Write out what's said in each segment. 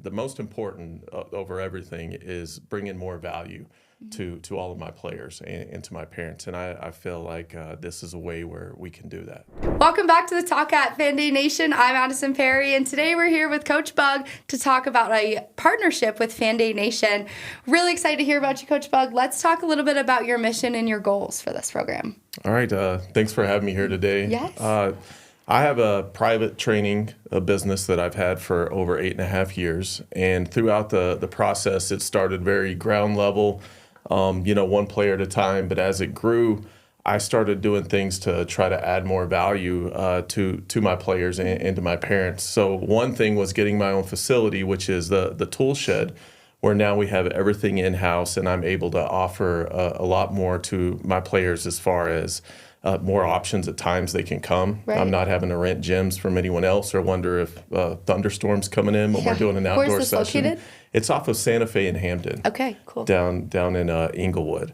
the most important over everything is bringing more value to all of my players and to my parents. And I feel like this is a way where we can do that. Welcome back to the Talk at Fan Day Nation. I'm Addisyn Perry, and today we're here with Coach Bug to talk about a partnership with Fan Day Nation. Really excited to hear about you, Coach Bug. Let's talk a little bit about your mission and your goals for this program. All right. Thanks for having me here today. Yes. I have a private training business that I've had for over 8.5 years. And throughout the process, it started very ground level, one player at a time. But as it grew, I started doing things to try to add more value to my players and to my parents. So one thing was getting my own facility, which is the tool shed, where now we have everything in-house, and I'm able to offer a lot more to my players as far as more options at times they can come. Right. I'm not having to rent gyms from anyone else or wonder if thunderstorms coming in when we're doing an outdoor Where's this session. Located? It's off of Santa Fe and Hampton. Okay, cool. Down in Englewood.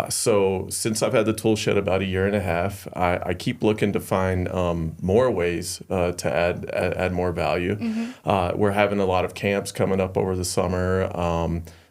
So since I've had the tool shed about 1.5 years, I keep looking to find more ways to add more value. Mm-hmm. We're having a lot of camps coming up over the summer.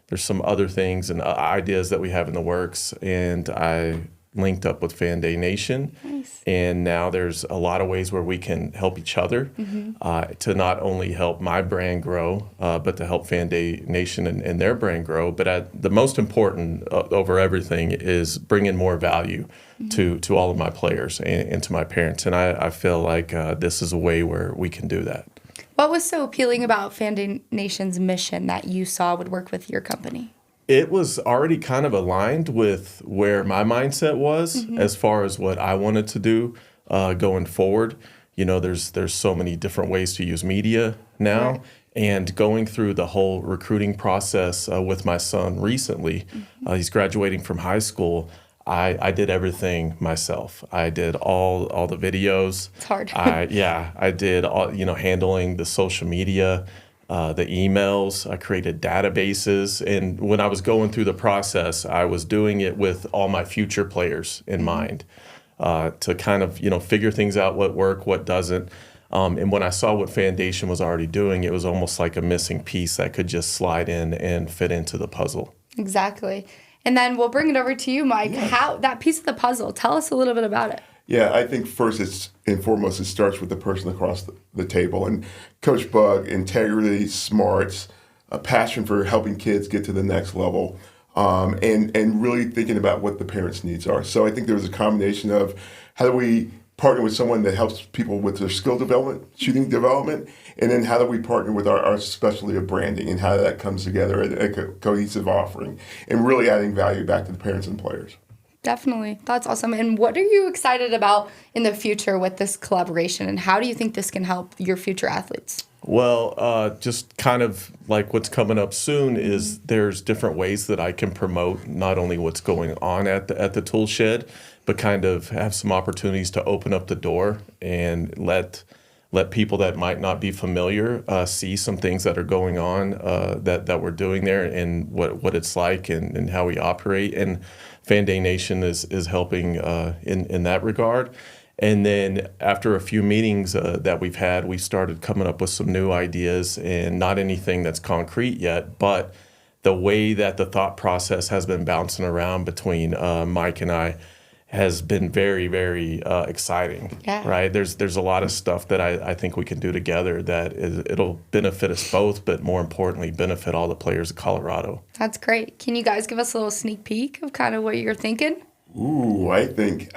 There's some other things and ideas that we have in the works, and I linked up with Fan Day Nation. Nice. And now there's a lot of ways where we can help each other to not only help my brand grow, but to help Fan Day Nation and their brand grow. But the most important over everything is bringing more value to all of my players and to my parents. And I feel like this is a way where we can do that. What was so appealing about Fan Day Nation's mission that you saw would work with your company? It was already kind of aligned with where my mindset was as far as what I wanted to do going forward. There's so many different ways to use media now. Right. And going through the whole recruiting process with my son recently, he's graduating from high school. I did everything myself. I did all the videos. It's hard. I did all, handling the social media, the emails. I created databases. And when I was going through the process, I was doing it with all my future players in mind to kind of, figure things out, what work, what doesn't. And when I saw what Foundation was already doing, it was almost like a missing piece that could just slide in and fit into the puzzle. Exactly. And then we'll bring it over to you, Mike. Yeah. How that piece of the puzzle, tell us a little bit about it. Yeah, I think first and foremost, it starts with the person across the table. And Coach Bug, integrity, smarts, a passion for helping kids get to the next level, and really thinking about what the parents' needs are. So I think there was a combination of how do we partner with someone that helps people with their skill development, shooting development, and then how do we partner with our specialty of branding and how that comes together in a cohesive offering and really adding value back to the parents and players. Definitely. That's awesome. And what are you excited about in the future with this collaboration, and how do you think this can help your future athletes? Well, just kind of like what's coming up soon is there's different ways that I can promote not only what's going on at the tool shed, but kind of have some opportunities to open up the door and let people that might not be familiar see some things that are going on that we're doing there and what it's like and how we operate. And Fan Day Nation is helping in that regard. And then after a few meetings that we've had, we started coming up with some new ideas, and not anything that's concrete yet, but the way that the thought process has been bouncing around between Mike and I has been very, very exciting. Yeah. Right? There's a lot of stuff that I think we can do together that it'll benefit us both, but more importantly, benefit all the players of Colorado. That's great. Can you guys give us a little sneak peek of kind of what you're thinking? Ooh, I think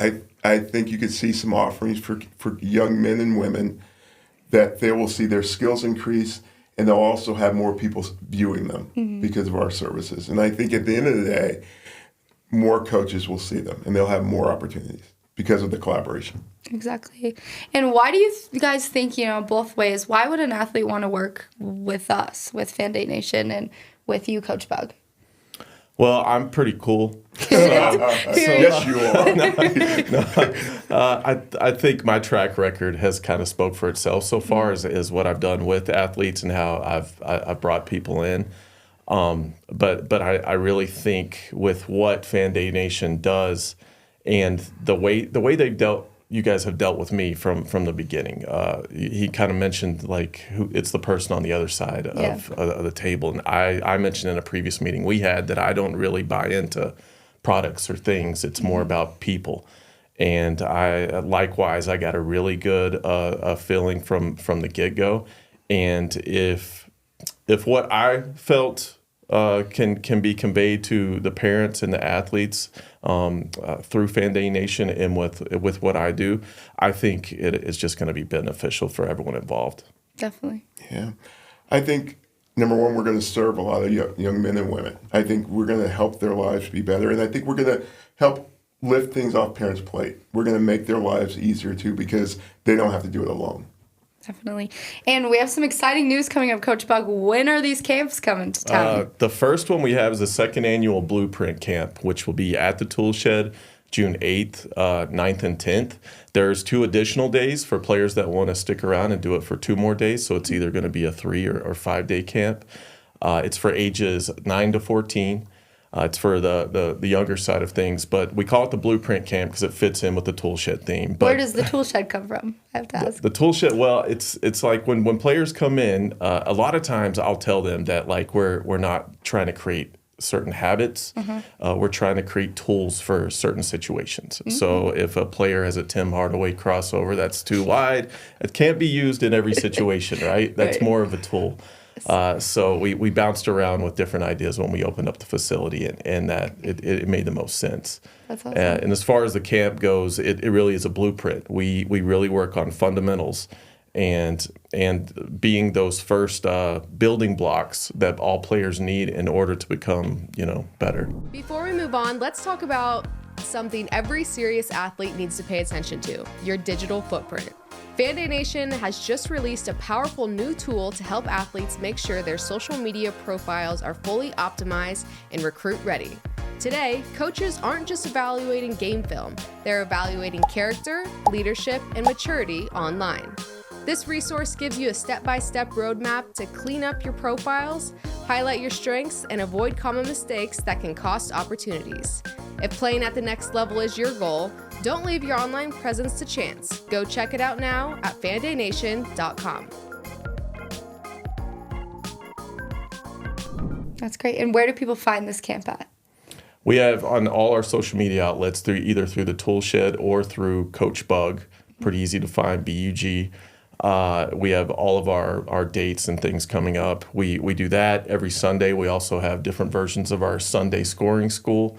you could see some offerings for young men and women that they will see their skills increase, and they'll also have more people viewing them because of our services. And I think at the end of the day, more coaches will see them, and they'll have more opportunities because of the collaboration. Exactly. And why do you guys think, both ways, why would an athlete want to work with us, with Fan Day Nation, and with you, Coach Bug? Well, I'm pretty cool. Yes, you are. I think my track record has kind of spoke for itself so far as what I've done with athletes and how I've brought people in. But I really think with what Fan Day Nation does and the way they've dealt you guys have dealt with me from the beginning. He kind of mentioned like it's the person on the other side of the table, and I mentioned in a previous meeting we had that I don't really buy into products or things. It's more about people, and I got a really good feeling from the get go, and if what I felt can be conveyed to the parents and the athletes through Fan Day Nation and with what I do, I think it is just going to be beneficial for everyone involved. Definitely. Yeah. I think, number one, we're going to serve a lot of young men and women. I think we're going to help their lives be better, and I think we're going to help lift things off parents' plate. We're going to make their lives easier, too, because they don't have to do it alone. Definitely. And we have some exciting news coming up, Coach Bug. When are these camps coming to town? The first one we have is the second annual Blueprint Camp, which will be at the Tool Shed June 8th, 9th, and 10th. There's 2 additional days for players that want to stick around and do it for 2 more days. So it's either going to be a 3 or 5 day camp. It's for ages 9 to 14. It's for the younger side of things, but we call it the Blueprint Camp because it fits in with the Tool Shed theme. But where does the Tool Shed come from? I have to ask. The Tool Shed, well, it's like when players come in, a lot of times I'll tell them that like we're not trying to create certain habits. We're trying to create tools for certain situations. So if a player has a Tim Hardaway crossover that's too wide, it can't be used in every situation, right? That's Right. more of a tool. So we bounced around with different ideas when we opened up the facility, and that it made the most sense. That's awesome. And as far as the camp goes, it really is a blueprint. We really work on fundamentals and being those first building blocks that all players need in order to become, better. Before we move on, let's talk about something every serious athlete needs to pay attention to: your digital footprint. Fan Day Nation has just released a powerful new tool to help athletes make sure their social media profiles are fully optimized and recruit ready. Today, coaches aren't just evaluating game film, they're evaluating character, leadership, and maturity online. This resource gives you a step-by-step roadmap to clean up your profiles, highlight your strengths, and avoid common mistakes that can cost opportunities. If playing at the next level is your goal, don't leave your online presence to chance. Go check it out now at fandaynation.com. That's great. And where do people find this camp at? We have on all our social media outlets either through the Tool Shed or through Coach Bug. Pretty easy to find, BUG. We have all of our dates and things coming up. We do that every Sunday. We also have different versions of our Sunday scoring school.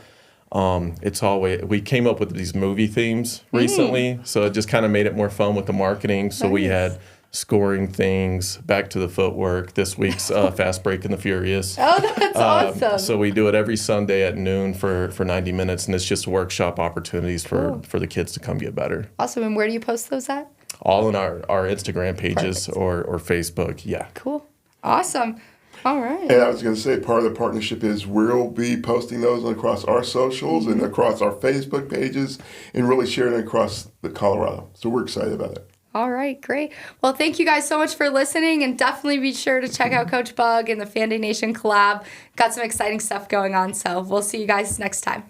We came up with these movie themes recently, so it just kind of made it more fun with the marketing. So we had scoring things, back to the footwork. This week's Fast Break and the Furious. Oh, that's awesome. So we do it every Sunday at noon for 90 minutes, and it's just workshop opportunities for the kids to come get better. Awesome. And where do you post those at? All in our Instagram pages or Facebook. Yeah. Cool. Awesome. All right. And I was going to say, part of the partnership is we'll be posting those across our socials and across our Facebook pages and really sharing it across the Colorado. So we're excited about it. All right, great. Well, thank you guys so much for listening, and definitely be sure to check out Coach Bug and the Fan Day Nation collab. Got some exciting stuff going on, so we'll see you guys next time.